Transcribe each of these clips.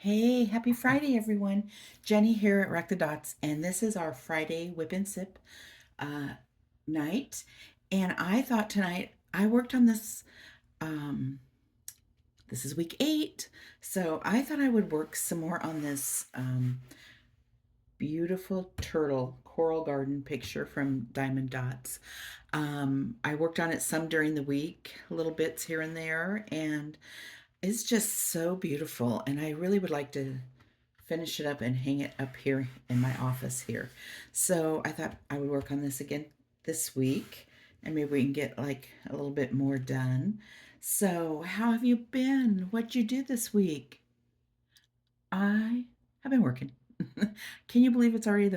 Hey, happy Friday, everyone. Jenny here at Rack the Dots, and this is our Friday Whip and Sip uh, night. And I thought tonight I worked on this. Um, this is week 8, so I thought I would work some more on this beautiful turtle coral garden picture from Diamond Dots. I worked on it some during the week, little bits here and there, and it's just so beautiful. And I really would like to finish it up and hang it up here in my office here. So I thought I would work on this again this week and maybe we can get like a little bit more done. So how have you been? What'd you do this week? I have been working. Can you believe it's already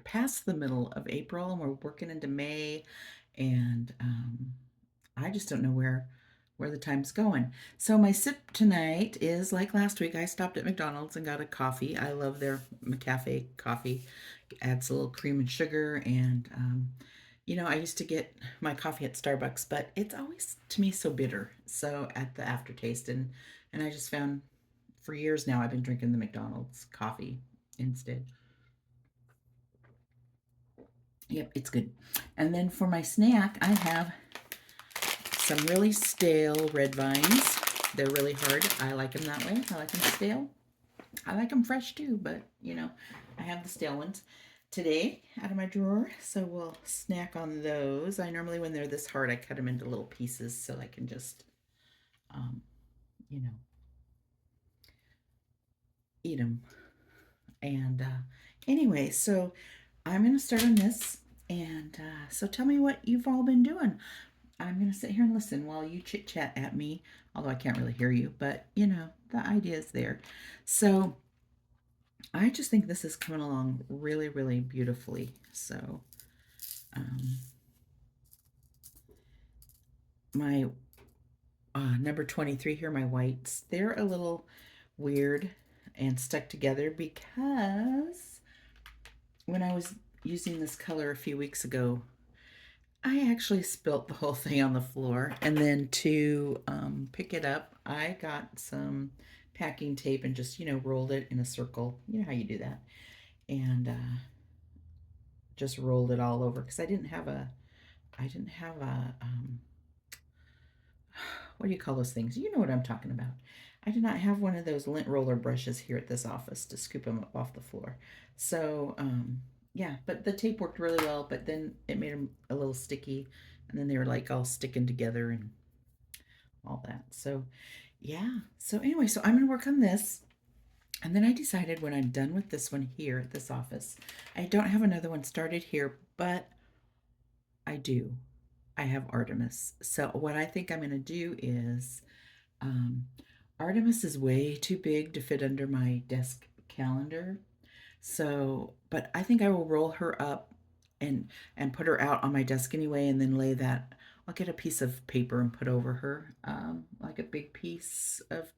past the middle of April and we're working into May and I just don't know where the time's going. So my sip tonight is like last week. I stopped at McDonald's and got a coffee. I love their McCafe coffee. Adds a little cream and sugar, and I used to get my coffee at Starbucks, but it's always to me so bitter. So at the aftertaste, and I just found for years now I've been drinking the McDonald's coffee instead. Yep, it's good. And then for my snack, I have some really stale red vines. They're really hard. I like them that way. I like them stale. I like them fresh too, but I have the stale ones today out of my drawer. So we'll snack on those. I normally, when they're this hard, I cut them into little pieces so I can just, um, you know, eat them. And anyway, so I'm going to start on this. And so tell me what you've all been doing. I'm going to sit here and listen while you chit chat at me, although I can't really hear you, but the idea is there. So I just think this is coming along really, really beautifully. So, um, my number 23 here, my whites, they're a little weird and stuck together because when I was using this color a few weeks ago, I actually spilt the whole thing on the floor. And then to pick it up, I got some packing tape and just, rolled it in a circle. You know how you do that. And just rolled it all over because I didn't have a, what do you call those things? You know what I'm talking about. I did not have one of those lint roller brushes here at this office to scoop them up off the floor. So, yeah, but the tape worked really well, but then it made them a little sticky, and then they were like all sticking together and all that. So, yeah. So, anyway, so I'm going to work on this. And then I decided when I'm done with this one here at this office, I don't have another one started here, but I do. I have Artemis. So, what I think I'm going to do is um, Artemis is way too big to fit under my desk calendar. So, but I think I will roll her up and put her out on my desk anyway, and then lay that. I'll get a piece of paper and put over her, like a big piece of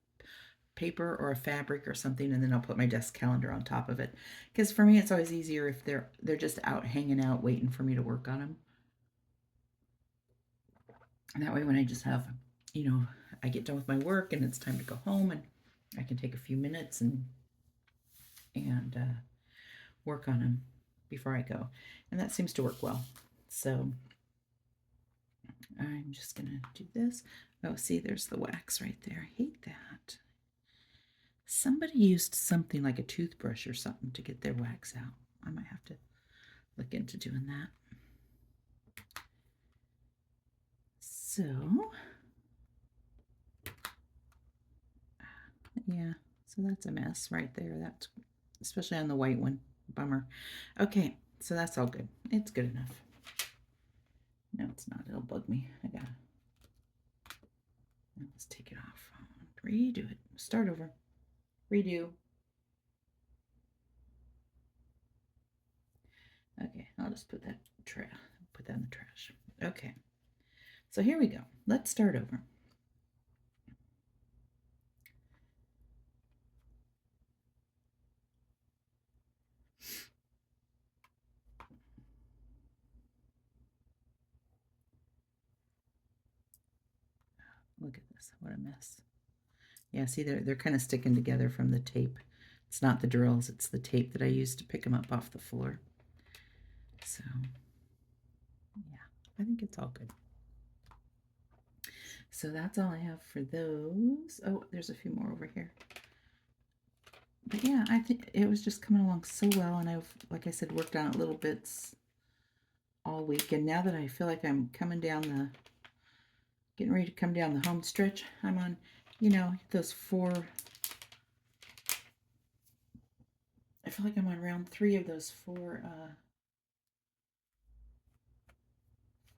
paper or a fabric or something, and then I'll put my desk calendar on top of it. Because for me, it's always easier if they're just out hanging out, waiting for me to work on them. And that way, when I just have, I get done with my work and it's time to go home, and I can take a few minutes and work on them before I go. And that seems to work well. So I'm just going to do this. Oh, see, there's the wax right there. I hate that. Somebody used something like a toothbrush or something to get their wax out. I might have to look into doing that. So, yeah, so that's a mess right there. That's especially on the white one. Bummer. Okay, so that's all good. It's good enough. No, it's not. It'll bug me. Let's take it off. Redo it. Start over. Redo. Okay, I'll just put that in the trash. Okay. So here we go. Let's start over. Look at this. What a mess. Yeah, see, they're kind of sticking together from the tape. It's not the drills, it's the tape that I used to pick them up off the floor. So, yeah, I think it's all good. So that's all I have for those. Oh, there's a few more over here. But yeah, I think it was just coming along so well, and I've, like I said, worked on it little bits all week. And now that I feel like I'm getting ready to come down the home stretch, I'm on, those four. I feel like I'm on round 3 of those four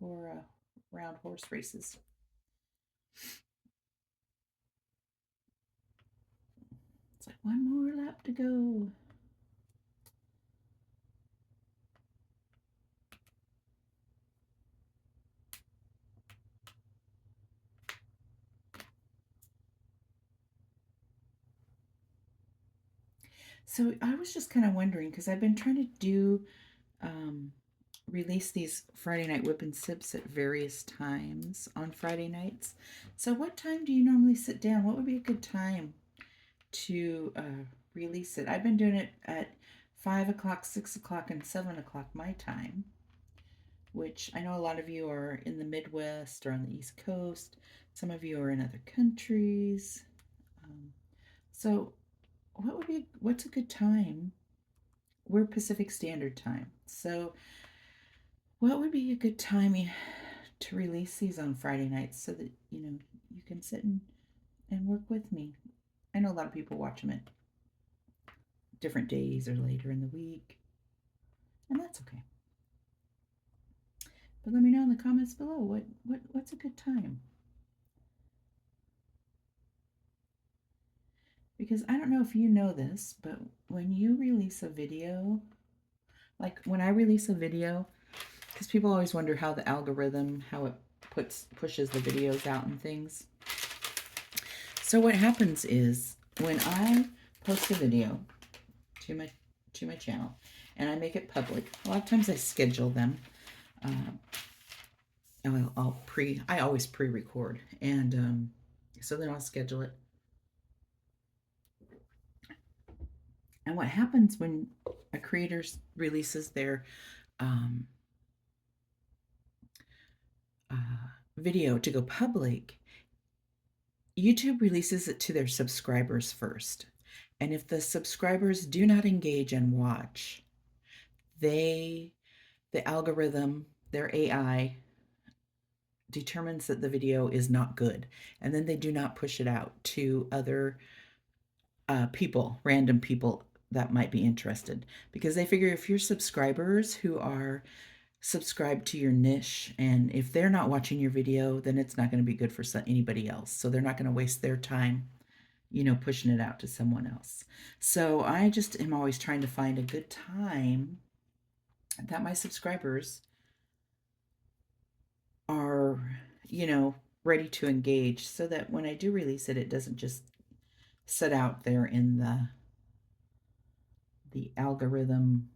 round horse races. It's like one more lap to go. So I was just kind of wondering, because I've been trying to release these Friday night WIP and sips at various times on Friday nights. So what time do you normally sit down? What would be a good time to release it? I've been doing it at 5 o'clock, 6 o'clock, and 7 o'clock my time, which I know a lot of you are in the Midwest or on the East Coast. Some of you are in other countries. So what's a good time? We're Pacific Standard Time. So what would be a good time to release these on Friday nights so that, you can sit and work with me? I know a lot of people watch them at different days or later in the week, and that's okay. But let me know in the comments below what's a good time. Because I don't know if you know this, but when you release a video, like when I release a video, because people always wonder how the algorithm, how it pushes the videos out and things. So what happens is when I post a video to my channel and I make it public, a lot of times I schedule them. I always pre-record, and so then I'll schedule it. And what happens when a creator releases their video to go public, YouTube releases it to their subscribers first. And if the subscribers do not engage and watch, the algorithm, their AI, determines that the video is not good. And then they do not push it out to other people, random people that might be interested. Because they figure if your subscribers who are subscribed to your niche, and if they're not watching your video, then it's not going to be good for anybody else. So they're not going to waste their time, pushing it out to someone else. So I just am always trying to find a good time that my subscribers are, ready to engage, so that when I do release it, it doesn't just sit out there in the algorithm,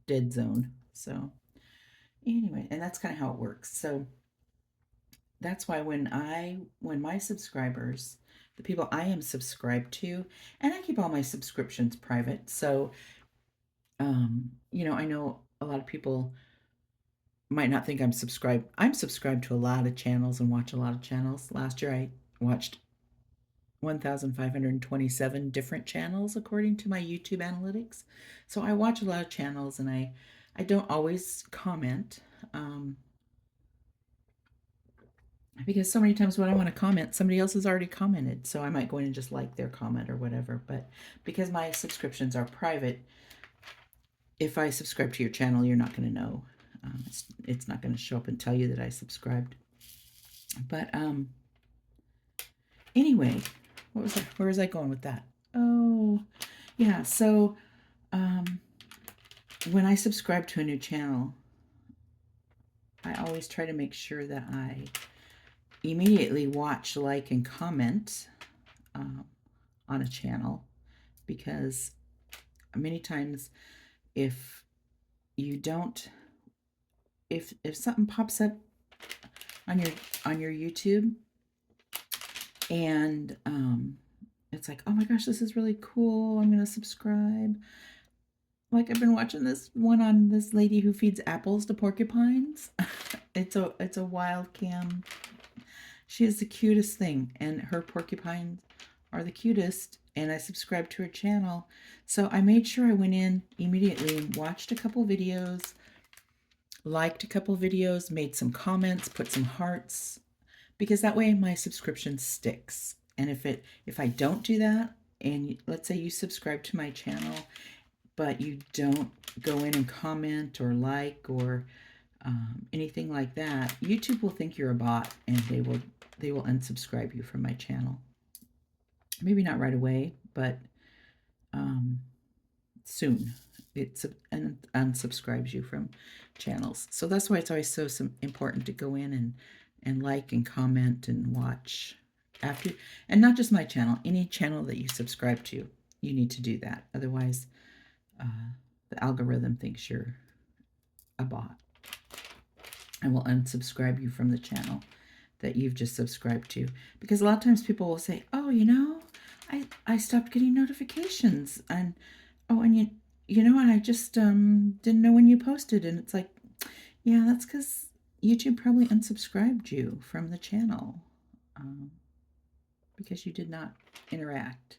dead zone. So anyway, and that's kind of how it works. So that's why when my subscribers, the people I am subscribed to, and I keep all my subscriptions private. So, I know a lot of people might not think I'm subscribed. I'm subscribed to a lot of channels and watch a lot of channels. Last year I watched 1,527 different channels according to my YouTube analytics. So I watch a lot of channels, and I don't always comment, because so many times when I want to comment, somebody else has already commented. So I might go in and just like their comment or whatever. But because my subscriptions are private, if I subscribe to your channel, you're not going to know. It's not going to show up and tell you that I subscribed. But anyway, where was I going with that? Oh, yeah. So when I subscribe to a new channel, I always try to make sure that I immediately watch, like, and comment on a channel, because many times if you don't, if something pops up on your YouTube, and it's like, oh my gosh, this is really cool. I'm gonna subscribe. Like I've been watching this one on this lady who feeds apples to porcupines. It's a wild cam. She is the cutest thing, and her porcupines are the cutest. And I subscribed to her channel, so I made sure I went in immediately and watched a couple videos, liked a couple videos, made some comments, put some hearts, because that way my subscription sticks. And if I don't do that, and let's say you subscribe to my channel, but you don't go in and comment or like or anything like that, YouTube will think you're a bot, and they will unsubscribe you from my channel. Maybe not right away, but soon. It unsubscribes you from channels. So that's why it's always so important to go in and like and comment and watch after, and not just my channel, any channel that you subscribe to, you need to do that. Otherwise, the algorithm thinks you're a bot and will unsubscribe you from the channel that you've just subscribed to. Because a lot of times people will say, oh, you know, I stopped getting notifications, and oh, and you know, and I just didn't know when you posted. And it's like, yeah, that's because YouTube probably unsubscribed you from the channel because you did not interact.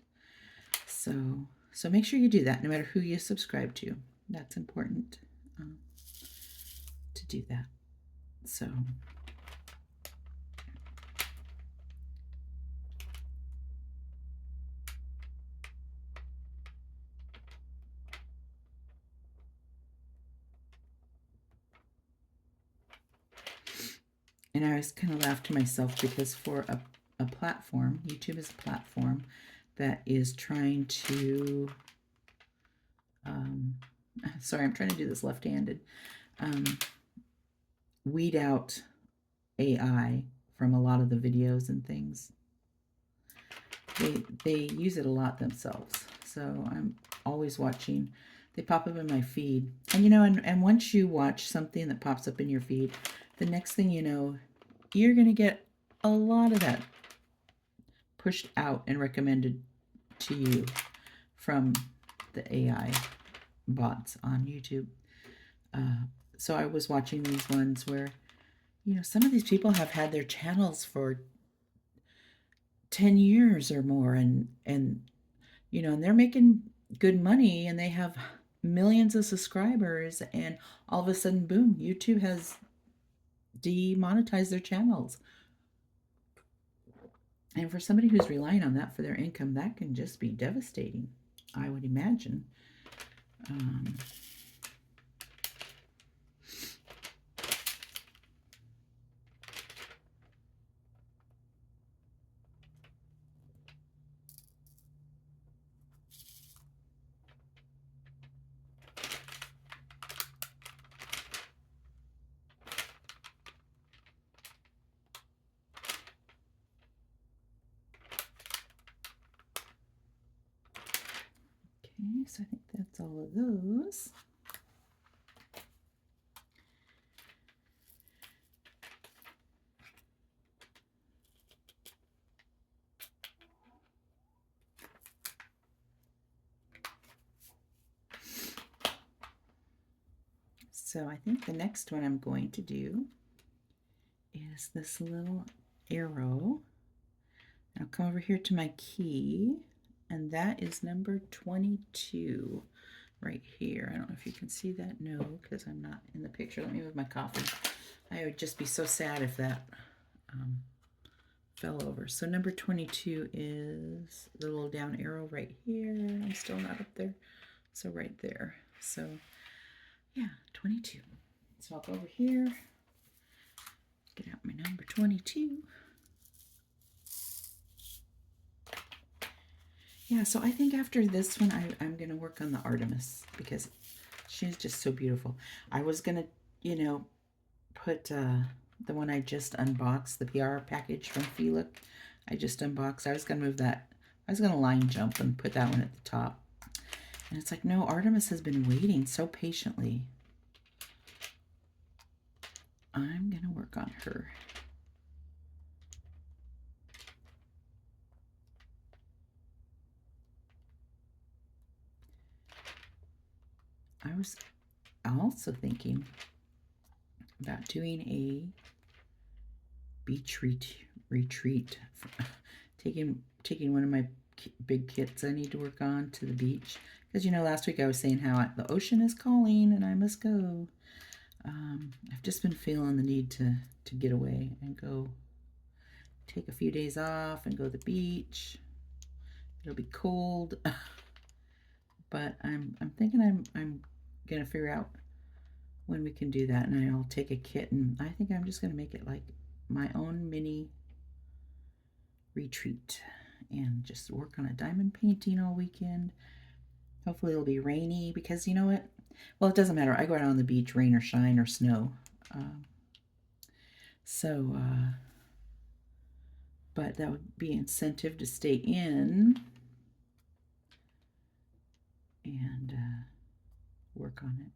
So make sure you do that, no matter who you subscribe to. That's important to do that. So and I always kind of laugh to myself, because for a platform, YouTube is a platform that is trying to, sorry, I'm trying to do this left-handed, weed out AI from a lot of the videos and things. They use it a lot themselves. So I'm always watching. They pop up in my feed. And you know, and once you watch something that pops up in your feed, the next thing you know, you're going to get a lot of that pushed out and recommended to you from the AI bots on YouTube. So I was watching these ones where, you know, some of these people have had their channels for 10 years or more, and you know, and they're making good money, and they have millions of subscribers, and all of a sudden, boom, YouTube has demonetized their channels. And for somebody who's relying on that for their income, that can just be devastating, I would imagine. Okay, so I think that's all of those. So I think the next one I'm going to do is this little arrow. I'll come over here to my key, and that is number 22 right here. I don't know if you can see that. No, because I'm not in the picture. Let me move my coffee. I would just be so sad if that fell over. So number 22 is the little down arrow right here. I'm still not up there. So right there. So yeah, 22. So I'll go over here, get out my number 22. Yeah, so I think after this one, I'm going to work on the Artemis, because she's just so beautiful. I was going to, you know, put the one I just unboxed, the PR package from Felix. I just unboxed. I was going to move that. I was going to line jump and put that one at the top. And it's like, no, Artemis has been waiting so patiently. I'm going to work on her. I was also thinking about doing a beach retreat. Taking one of my big kits I need to work on to the beach. Because, last week I was saying how the ocean is calling and I must go. I've just been feeling the need to get away and go take a few days off and go to the beach. It'll be cold, but I'm thinking I'm gonna figure out when we can do that, and I'll take a kit, and I think I'm just gonna make it like my own mini retreat and just work on a diamond painting all weekend. Hopefully it'll be rainy, because you know what? Well, it doesn't matter. I go out on the beach, rain or shine or snow. But that would be incentive to stay in and work on it.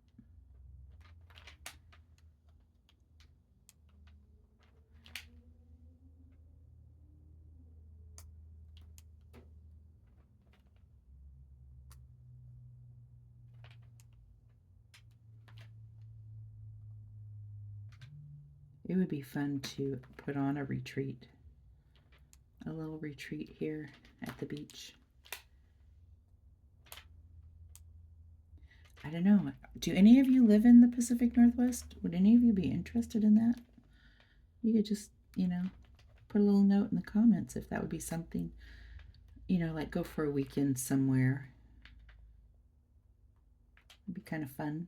It would be fun to put on a retreat, a little retreat here at the beach. I don't know. Do any of you live in the Pacific Northwest? Would any of you be interested in that? You could just, put a little note in the comments if that would be something, like go for a weekend somewhere. It'd be kind of fun.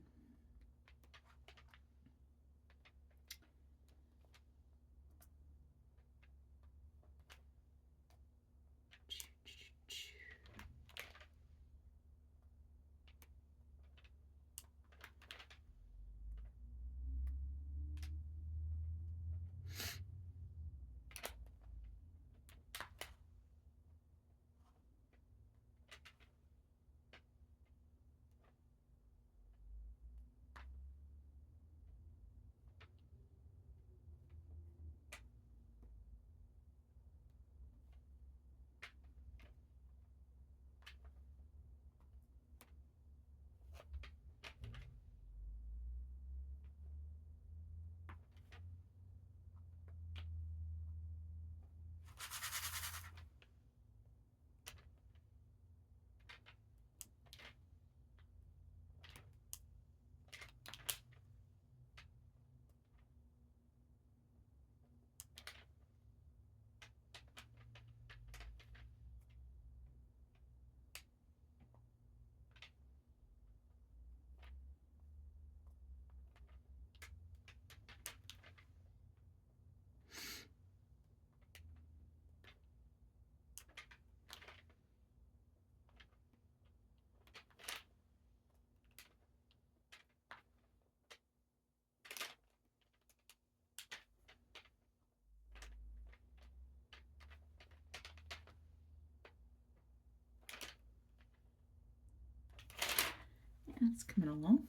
It's coming along.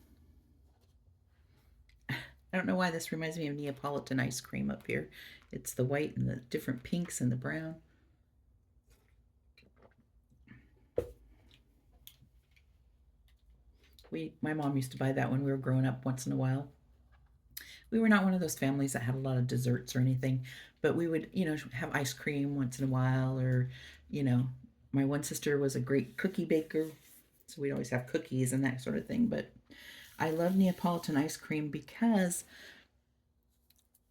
I don't know why this reminds me of Neapolitan ice cream up here. It's the white and the different pinks and the brown. My mom used to buy that when we were growing up once in a while. We were not one of those families that had a lot of desserts or anything, but we would, have ice cream once in a while, or, my one sister was a great cookie baker, so we'd always have cookies and that sort of thing. But I love Neapolitan ice cream because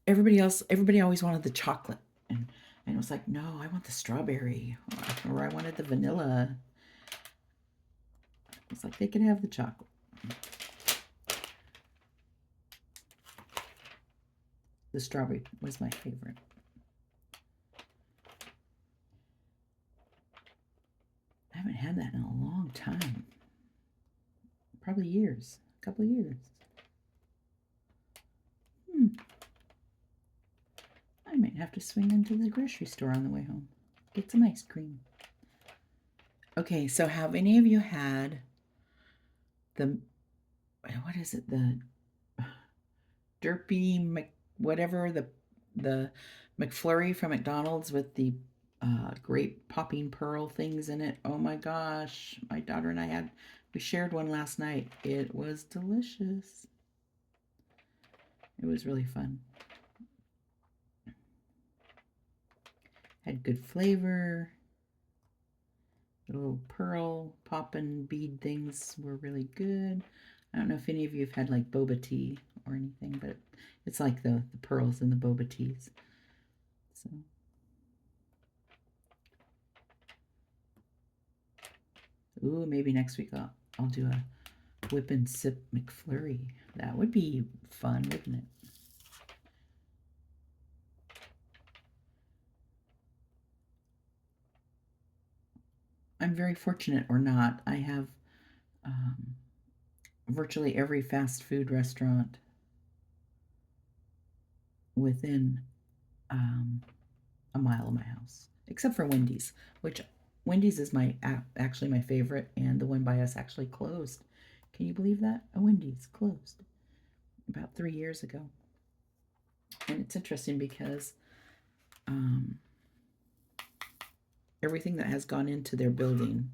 everybody always wanted the chocolate, and it was like, no, I want the strawberry, or I wanted the vanilla. It's like they could have the chocolate. The strawberry was my favorite. I haven't had that in a long time. Probably years. A couple of years. I might have to swing into the grocery store on the way home. Get some ice cream. Okay, so have any of you had what is it? The Derpy whatever the McFlurry from McDonald's with the grape popping pearl things in it. Oh my gosh, my daughter and we shared one last night. It was delicious. It was really fun. Had good flavor. The little pearl poppin' bead things were really good. I don't know if any of you have had like boba tea or anything, but it's like the pearls in the boba teas. So, ooh, maybe next week I'll do a whip and sip McFlurry. That would be fun, wouldn't it? I'm very fortunate, or not. I have virtually every fast food restaurant within a mile of my house, except for Wendy's, which Wendy's is actually my favorite, and the one by us actually closed. Can you believe that? A Wendy's closed about 3 years ago. And it's interesting because everything that has gone into their building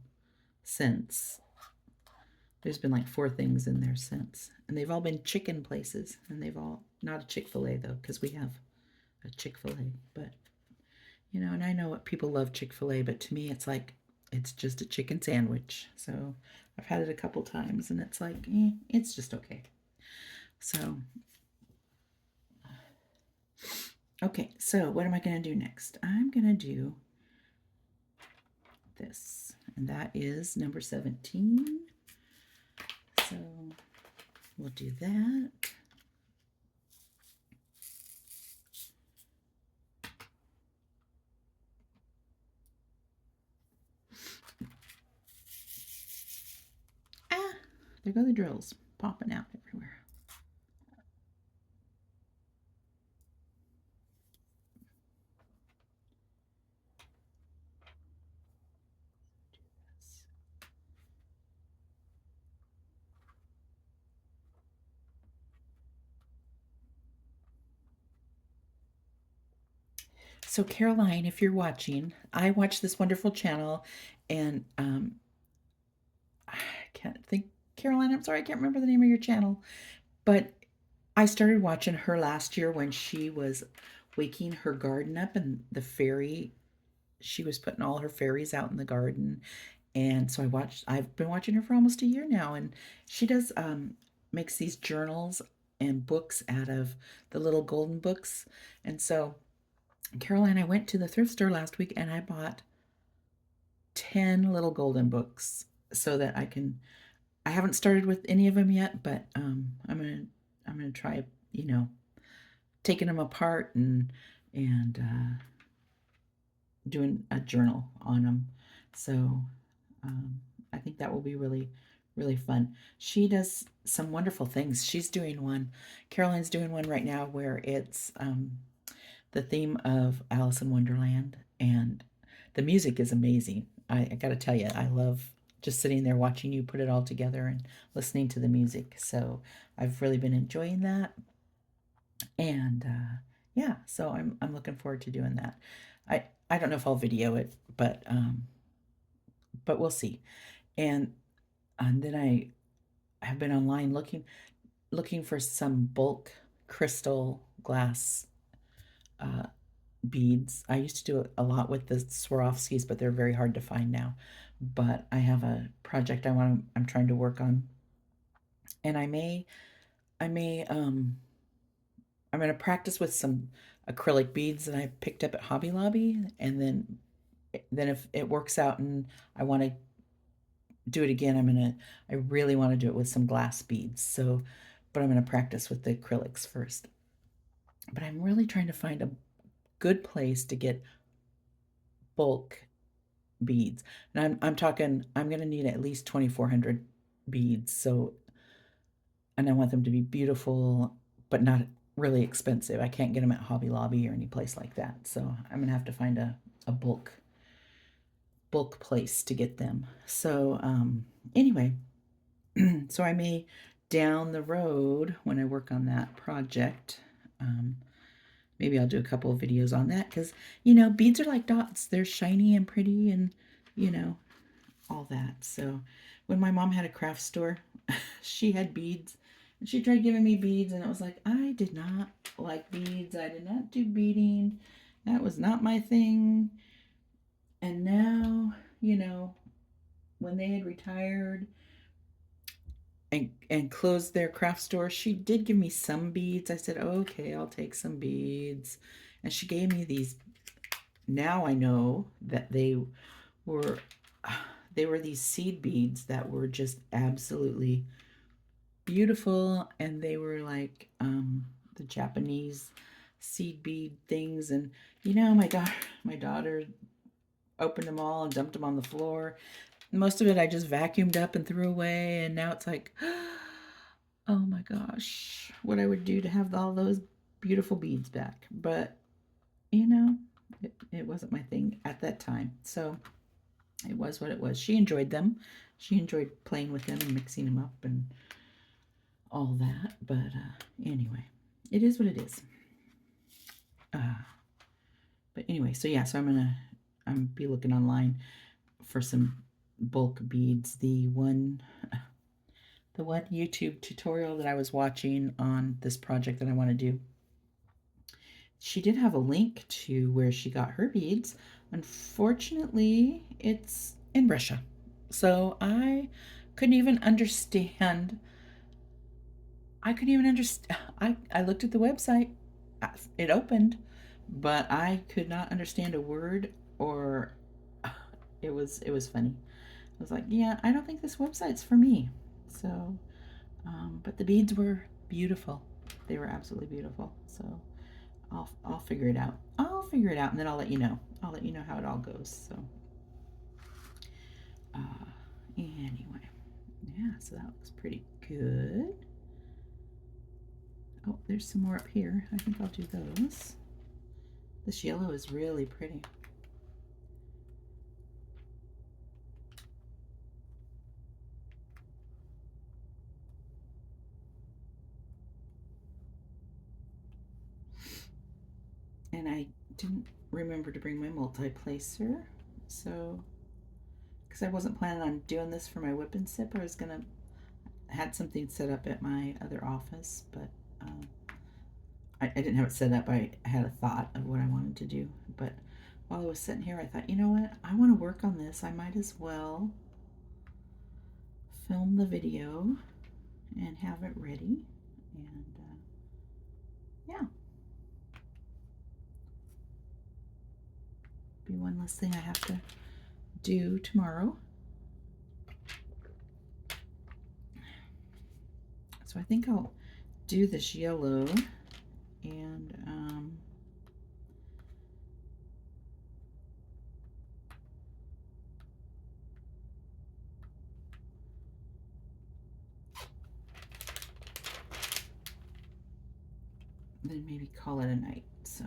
since, there's been like 4 things in there since, and they've all been chicken places, and they've all not a Chick-fil-A though, because we have a Chick-fil-A, but you know, and I know what people love Chick-fil-A, but to me it's like it's just a chicken sandwich. So I've had it a couple times and it's like it's just okay. So okay, so what am I going to do next? I'm going to do this, and that is number 17. So we'll do that. There go the drills popping out everywhere. So Caroline, if you're watching, I watch this wonderful channel, and I can't think, Caroline, I'm sorry, I can't remember the name of your channel, but I started watching her last year when she was waking her garden up, and she was putting all her fairies out in the garden. And so I've been watching her for almost a year now, and she does makes these journals and books out of the little golden books. And so Caroline, I went to the thrift store last week and I bought 10 little golden books so that I haven't started with any of them yet, but I'm gonna try, taking them apart and doing a journal on them. So I think that will be really, really fun. She does some wonderful things. Caroline's doing one right now where it's the theme of Alice in Wonderland, and the music is amazing. I got to tell you, I love just sitting there watching you put it all together and listening to the music. So I've really been enjoying that, and yeah, so I'm looking forward to doing that. I don't know if I'll video it, but we'll see. And then I have been online looking for some bulk crystal glass beads. I used to do it a lot with the Swarovskis, but they're very hard to find now. But I have a project I'm trying to work on, and I'm going to practice with some acrylic beads that I picked up at Hobby Lobby, and then if it works out and I want to do it again, I really want to do it with some glass beads. So, but I'm going to practice with the acrylics first. But I'm really trying to find a good place to get bulk beads. And I'm talking, I'm going to need at least 2,400 beads. So, and I want them to be beautiful, but not really expensive. I can't get them at Hobby Lobby or any place like that. So I'm going to have to find a bulk place to get them. So anyway, so I may down the road when I work on that project, maybe I'll do a couple of videos on that because, you know, beads are like dots. They're shiny and pretty and, you know, all that. So when my mom had a craft store, she had beads and she tried giving me beads and it was like, I did not like beads. I did not do beading. That was not my thing. And now, you know, when they had retired and closed their craft store, she did give me some beads. I said, okay, I'll take some beads. And she gave me these. Now I know that were they were these seed beads that were just absolutely beautiful, and they were like the Japanese seed bead things. And you know, my daughter opened them all and dumped them on the floor. Most of it I just vacuumed up and threw away, and now it's like, oh my gosh, what I would do to have all those beautiful beads back. But you know, it wasn't my thing at that time, so it was what it was. She enjoyed them. She enjoyed playing with them and mixing them up and all that. But anyway, it is what it is. But anyway, so yeah, so I'm be looking online for some bulk beads. The one YouTube tutorial that I was watching on this project that I want to do, she did have a link to where she got her beads. Unfortunately, it's in Russia. So I couldn't even understand. I couldn't even understand. I looked at the website. It opened, but I could not understand a word, or it was funny. I was like, yeah, I don't think this website's for me. So, but the beads were beautiful. They were absolutely beautiful. So I'll figure it out. I'll figure it out, and then I'll let you know. I'll let you know how it all goes. So, anyway, yeah. So that looks pretty good. Oh, there's some more up here. I think I'll do those. This yellow is really pretty. And I didn't remember to bring my multi-placer, so because I wasn't planning on doing this for my whip and sip. I was gonna had something set up at my other office, but I didn't have it set up. I had a thought of what I wanted to do, but while I was sitting here, I thought, you know what? I want to work on this. I might as well film the video and have it ready. And yeah, be one less thing I have to do tomorrow. So I think I'll do this yellow and then maybe call it a night. So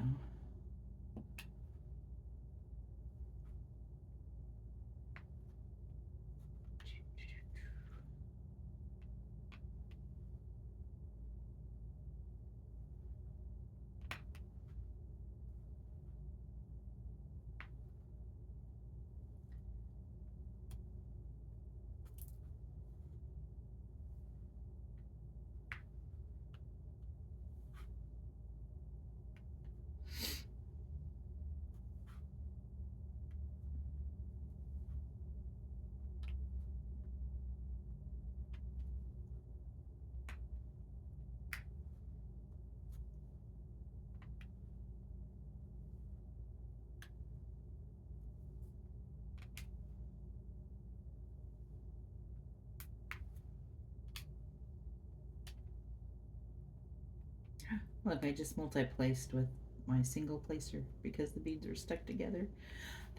look, I just multi-placed with my single placer because the beads are stuck together.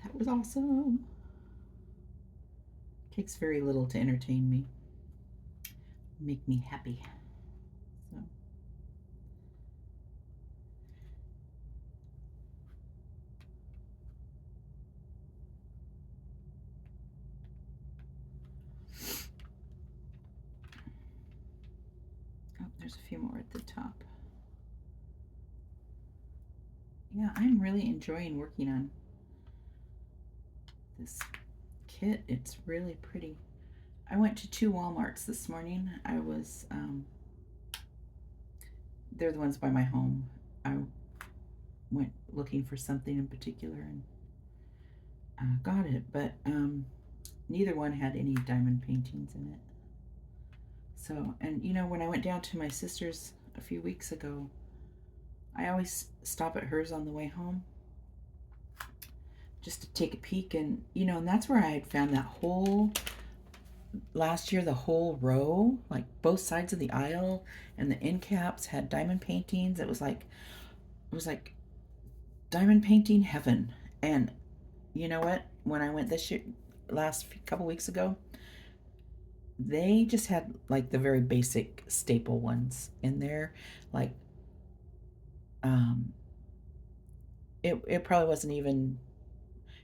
That was awesome. Takes very little to entertain me, make me happy. So oh, there's a few more at the top. yeah, I'm really enjoying working on this kit. It's really pretty. I went to 2 Walmarts this morning. They're the ones by my home. I went looking for something in particular and got it, but neither one had any diamond paintings in it. So, and you know, when I went down to my sister's a few weeks ago, I always stop at hers on the way home just to take a peek, and you know, and that's where I had found that whole last year, the whole row, like both sides of the aisle and the end caps had diamond paintings. It was like diamond painting heaven. And you know what? When I went this year, couple weeks ago, they just had like the very basic staple ones in there. Like, um, it probably wasn't even.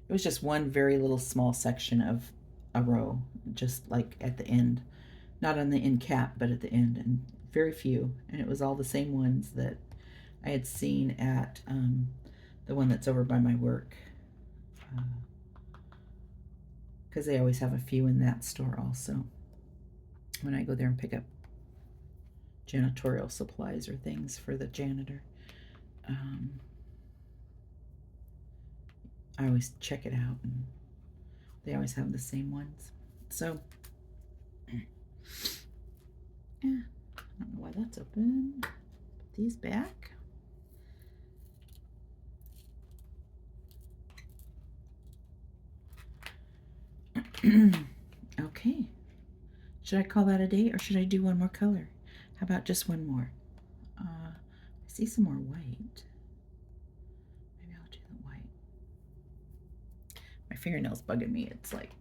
It was just one very little small section of a row, just like at the end, not on the end cap, but at the end, and very few. And it was all the same ones that I had seen at the one that's over by my work, because they always have a few in that store also. When I go there and pick up janitorial supplies or things for the janitor, I always check it out, and they always have the same ones. So, yeah, I don't know why that's open. Put these back. Okay. Should I call that a day, or should I do one more color? How about just one more? I see some more white. Maybe I'll do the white. My fingernail's bugging me. It's like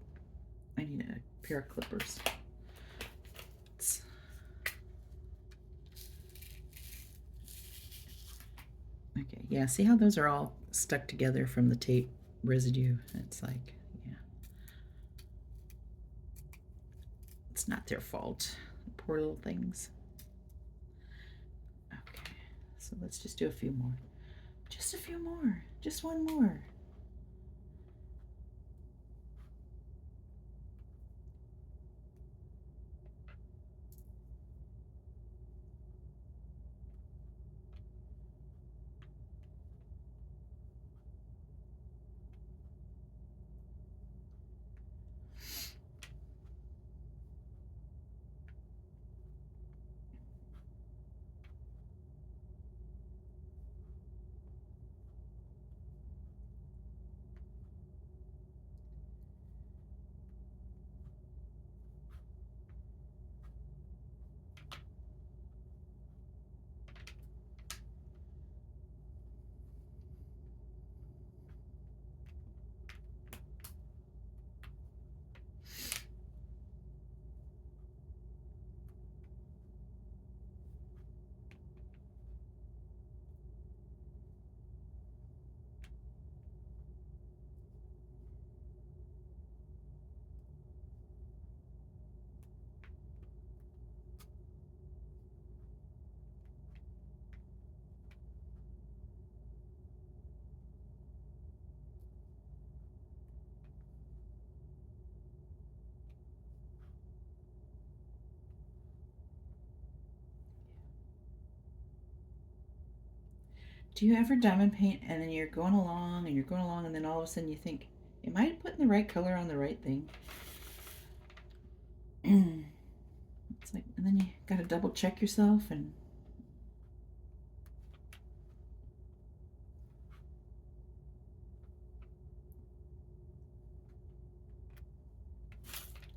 I need a pair of clippers. Okay, yeah, see how those are all stuck together from the tape residue? It's like, yeah. It's not their fault. Poor little things. Okay, so let's just do a few more. Just a few more. Just one more. Do you ever diamond paint and then you're going along and you're going along and then all of a sudden you think, am I putting the right color on the right thing? It's like, and then you got to double check yourself and.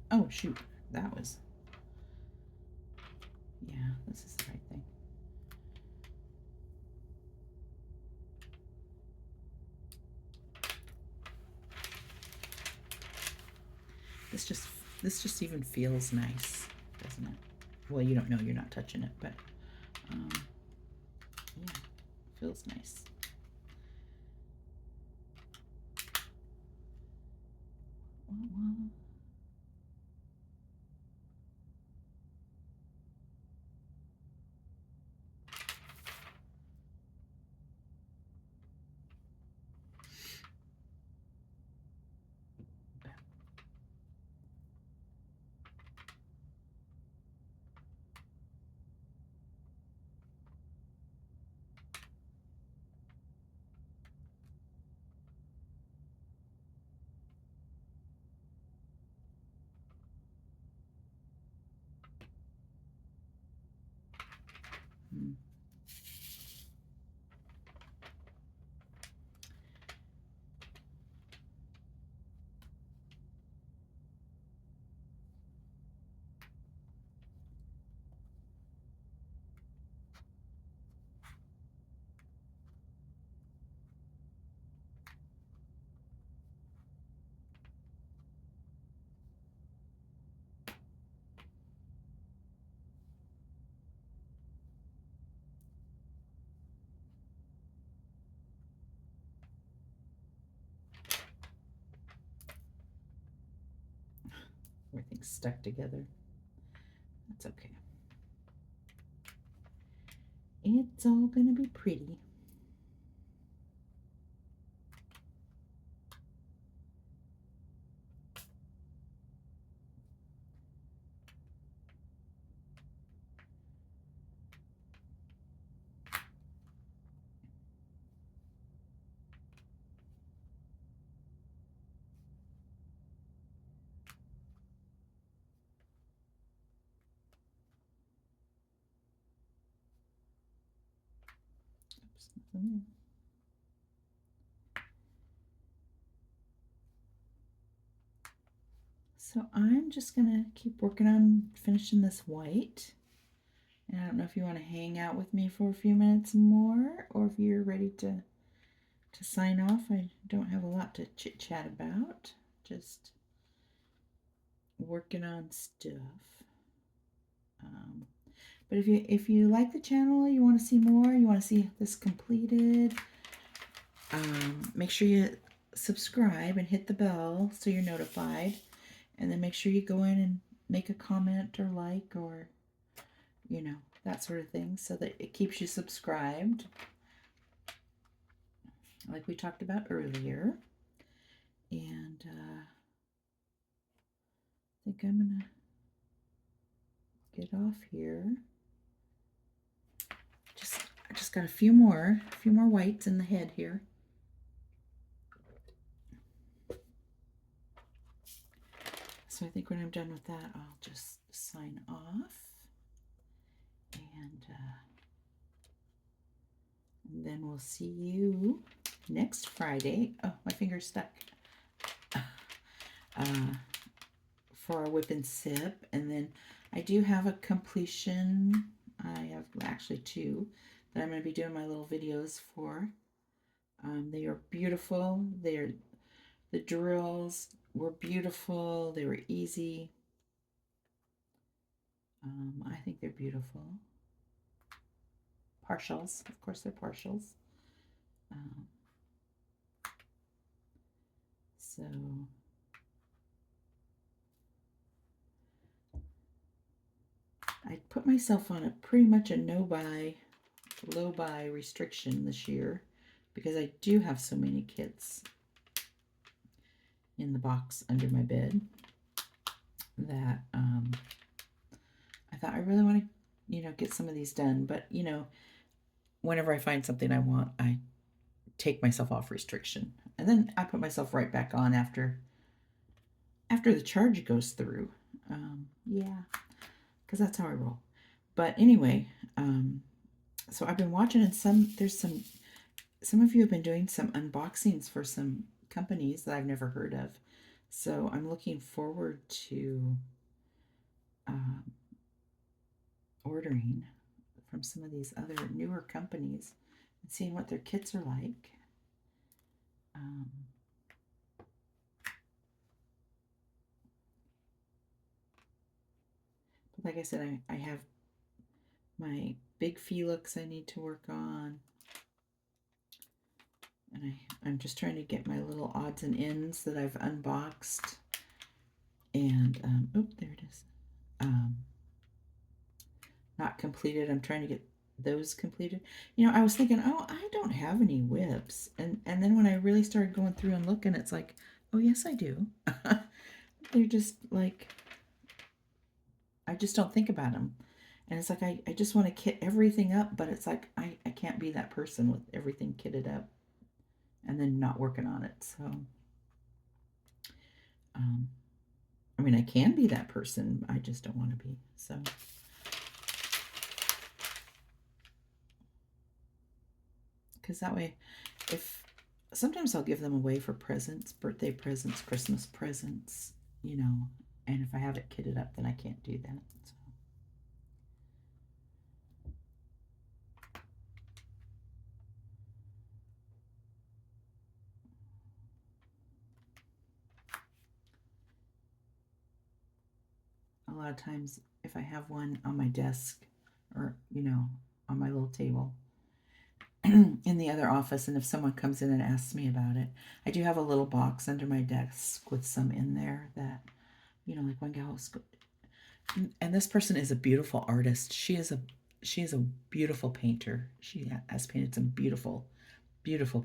Oh, shoot. That was. Yeah, this is the right thing. This just even feels nice, doesn't it? Well, you don't know, you're not touching it, but yeah, it feels nice. everything's stuck together. That's okay. It's all gonna be pretty. Oops, nothing there. So I'm just gonna keep working on finishing this white. And I don't know if you want to hang out with me for a few minutes more, or if you're ready to sign off. I don't have a lot to chit chat about. Just working on stuff. But if you like the channel, you want to see more, you want to see this completed, make sure you subscribe and hit the bell so you're notified. And then make sure you go in and make a comment or like, or, you know, that sort of thing, so that it keeps you subscribed, like we talked about earlier. And I think I'm gonna get off here. I just got a few more whites in the head here. So I think when I'm done with that, I'll just sign off. And then we'll see you next Friday. Oh, my finger's stuck. For our WIP and SIP. And then I do have a completion. I have actually two that I'm going to be doing my little videos for. They are beautiful. The drills were beautiful. They were easy. I think they're beautiful. Partials, of course, they're partials. So I put myself on pretty much a no-buy, low-buy restriction this year, because I do have so many kits in the box under my bed that I thought I really want to, get some of these done. But, whenever I find something I want, I take myself off restriction. And then I put myself right back on after the charge goes through. Yeah, because that's how I roll. But anyway, so I've been watching, and some of you have been doing some unboxings for some companies that I've never heard of. So I'm looking forward to ordering from some of these other newer companies and seeing what their kits are like. But like I said, I have my big Felix I need to work on. And I'm just trying to get my little odds and ends that I've unboxed. And, oh, there it is. Not completed. I'm trying to get those completed. I was thinking, oh, I don't have any WIPs. And then when I really started going through and looking, it's like, oh, yes, I do. They're just like, I just don't think about them. And it's like, I just want to kit everything up, but it's like, I can't be that person with everything kitted up and then not working on it. So, I mean, I can be that person. I just don't want to be. So, because that way, sometimes I'll give them away for presents, birthday presents, Christmas presents, and if I have it kitted up, then I can't do that. So. A lot of times, if I have one on my desk or, on my little table in the other office, and if someone comes in and asks me about it, I do have a little box under my desk with some in there that like one gal was, and this person is a beautiful artist. She is a beautiful painter. She has painted some beautiful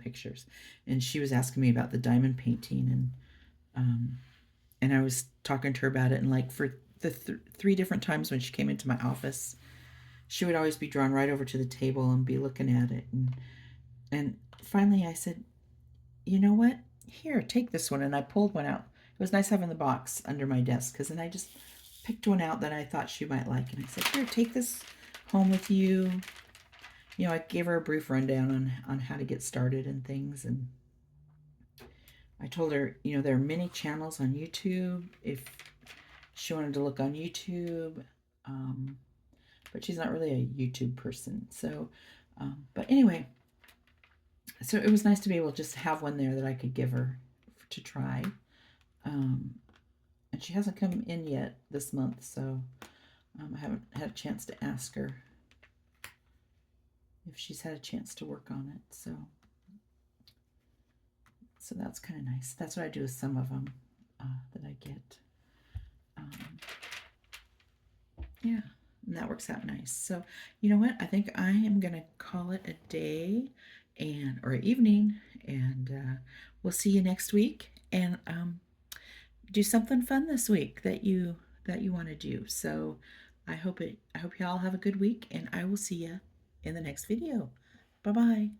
pictures, and she was asking me about the diamond painting, and I was talking to her about it, and like for the three different times when she came into my office, she would always be drawn right over to the table and be looking at it, and finally I said, you know what? Here, take this one, and I pulled one out. It was nice having the box under my desk, because then I just picked one out that I thought she might like, and I said, here, take this home with you. I gave her a brief rundown on how to get started and things, and I told her, there are many channels on YouTube if she wanted to look on YouTube, but she's not really a YouTube person. So, but anyway, so it was nice to be able to just have one there that I could give her to try. And she hasn't come in yet this month, so I haven't had a chance to ask her if she's had a chance to work on it. So that's kind of nice. That's what I do with some of them that I get. Yeah, and that works out nice. So you know what? I think I am going to call it a day or evening, and we'll see you next week. And do something fun this week that you want to do. So I hope you all have a good week, and I will see you in the next video. Bye-bye.